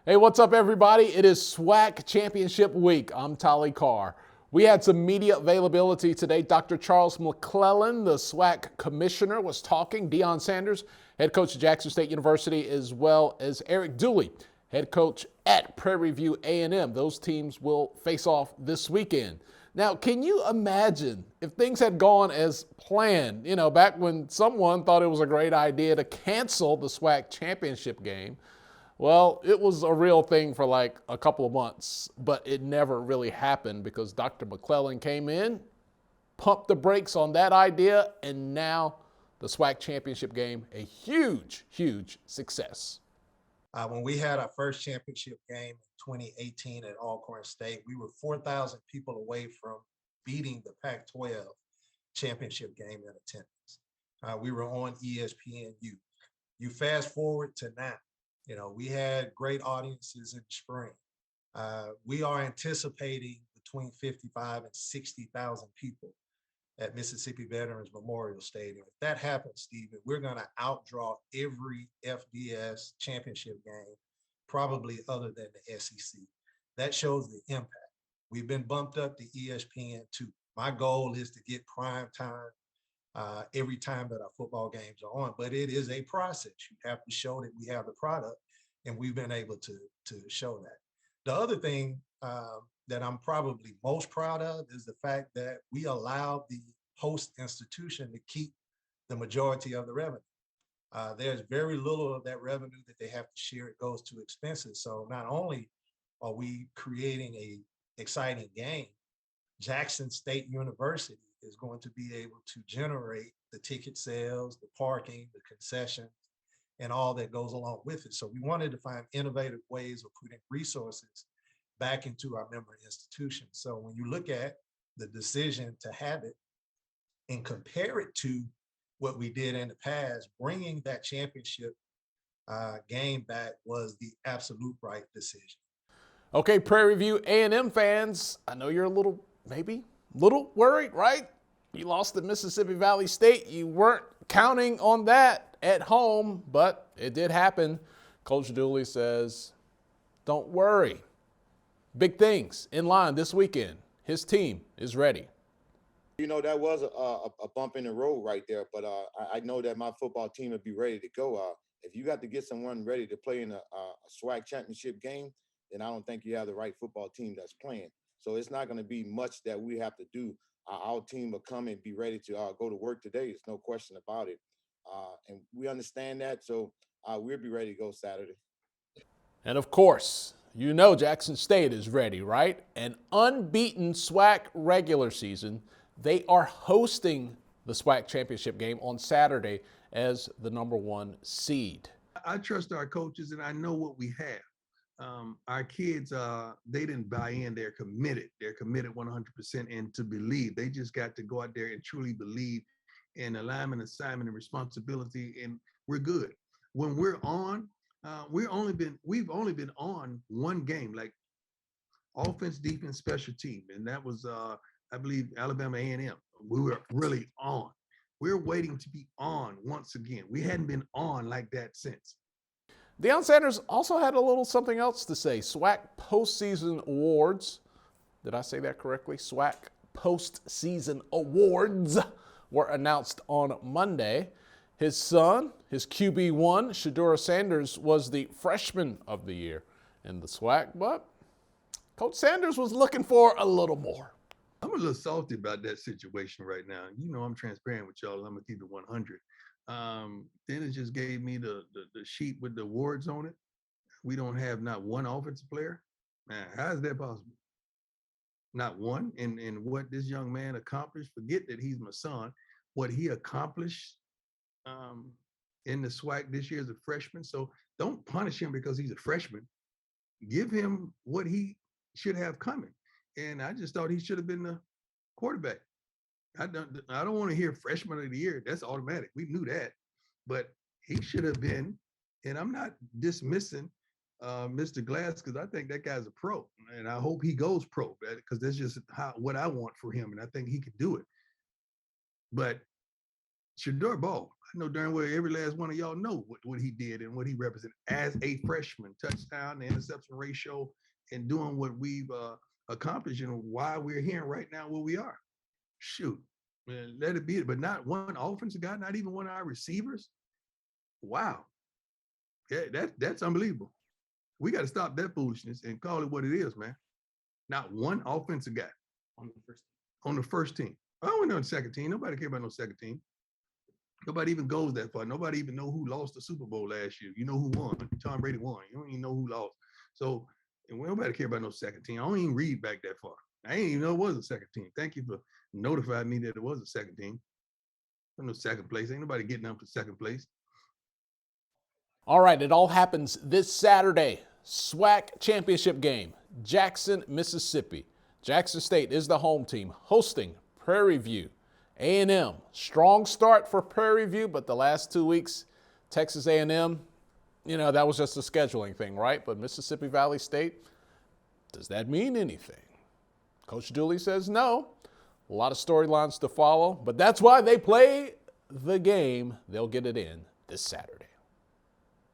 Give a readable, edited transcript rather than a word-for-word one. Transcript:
Hey, what's up, everybody? It is SWAC Championship week. I'm Tolly Carr. We had some media availability today. Dr. Charles McClelland, the SWAC commissioner, was talking. Deion Sanders, head coach at Jackson State University, as well as Eric Dooley, head coach at Prairie View A&M. Those teams will face off this weekend. Now, can you imagine if things had gone as planned, back when someone thought it was a great idea to cancel the SWAC Championship game? Well, it was a real thing for like a couple of months, but it never really happened because Dr. McClelland came in, pumped the brakes on that idea, and now the SWAC Championship game, a huge, huge success. When we had our first championship game in 2018 at Alcorn State, we were 4,000 people away from beating the Pac-12 championship game in attendance. We were on ESPNU. You fast forward to now. We had great audiences in the spring. We are anticipating between 55 and 60,000 people at Mississippi Veterans Memorial Stadium. If that happens, Stephen, we're going to outdraw every FBS championship game, probably other than the SEC. That shows the impact. We've been bumped up to ESPN2. My goal is to get prime time every time that our football games are on, but it is a process. You have to show that we have the product, and we've been able to show that. The other thing that I'm probably most proud of is the fact that we allowed the host institution to keep the majority of the revenue. There's very little of that revenue that they have to share. It goes to expenses. So not only are we creating a exciting game, Jackson State University is going to be able to generate the ticket sales, the parking, the concessions, and all that goes along with it. So we wanted to find innovative ways of putting resources back into our member institutions. So when you look at the decision to have it and compare it to what we did in the past, bringing that championship game back was the absolute right decision. Okay, Prairie View A&M fans, I know you're a little worried, right? You lost to Mississippi Valley State. You weren't counting on that at home, but it did happen. Coach Dooley says, don't worry. Big things in line this weekend. His team is ready. That was a bump in the road right there, but I know that my football team will be ready to go. If you got to get someone ready to play in a SWAC championship game, then I don't think you have the right football team that's playing. So it's not going to be much that we have to do. Our team will come and be ready to go to work today. There's no question about it. And we understand that, so we'll be ready to go Saturday. And of course, Jackson State is ready, right? An unbeaten SWAC regular season. They are hosting the SWAC championship game on Saturday as the #1 seed. I trust our coaches, and I know what we have. Our kids, they didn't buy in. They're committed. They're committed 100% and to believe. They just got to go out there and truly believe in alignment, assignment, and responsibility, and we're good. When we're on, we've only been on one game, like offense, defense, special team, and that was I believe Alabama A&M. We were really on. We're waiting to be on once again. We hadn't been on like that since. Deion Sanders also had a little something else to say. SWAC Postseason Awards, did I say that correctly? SWAC Postseason Awards were announced on Monday. His son, his QB1, Deion Sanders, was the freshman of the year in the SWAC, but Coach Sanders was looking for a little more. I'm a little salty about that situation right now. I'm transparent with y'all. I'm going to keep it 100. Then it just gave me the sheet with the awards on it. We don't have not one offensive player. Man, how is that possible? Not one. And what this young man accomplished, forget that he's my son, what he accomplished in the SWAC this year as a freshman. So don't punish him because he's a freshman. Give him what he should have coming. And I just thought he should have been the quarterback. I don't want to hear freshman of the year. That's automatic. We knew that. But he should have been, and I'm not dismissing Mr. Glass because I think that guy's a pro. And I hope he goes pro because that's just what I want for him. And I think he could do it. But Shador ball. I know darn well every last one of y'all know what he did and what he represented as a freshman. Touchdown, the interception ratio, and doing what we've accomplished and why we're here right now where we are. Shoot, man, let it be. But not one offensive guy, not even one of our receivers. Wow. Yeah, that's unbelievable. We got to stop that foolishness and call it what it is, man. Not one offensive guy on the first team. I don't know the second team. Nobody care about no second team. Nobody even goes that far. Nobody even know who lost the Super Bowl last year. You know who won. Tom Brady won. You don't even know who lost. So, and nobody care about no second team. I don't even read back that far. I didn't even know it was a second team. Thank you for notifying me that it was a second team. No second place. Ain't nobody getting up to second place. All right, it all happens this Saturday. SWAC Championship game, Jackson, Mississippi. Jackson State is the home team hosting Prairie View. A&M, strong start for Prairie View, but the last 2 weeks, Texas A&M, that was just a scheduling thing, right? But Mississippi Valley State, does that mean anything? Coach Dooley says no. A lot of storylines to follow, but that's why they play the game. They'll get it in this Saturday.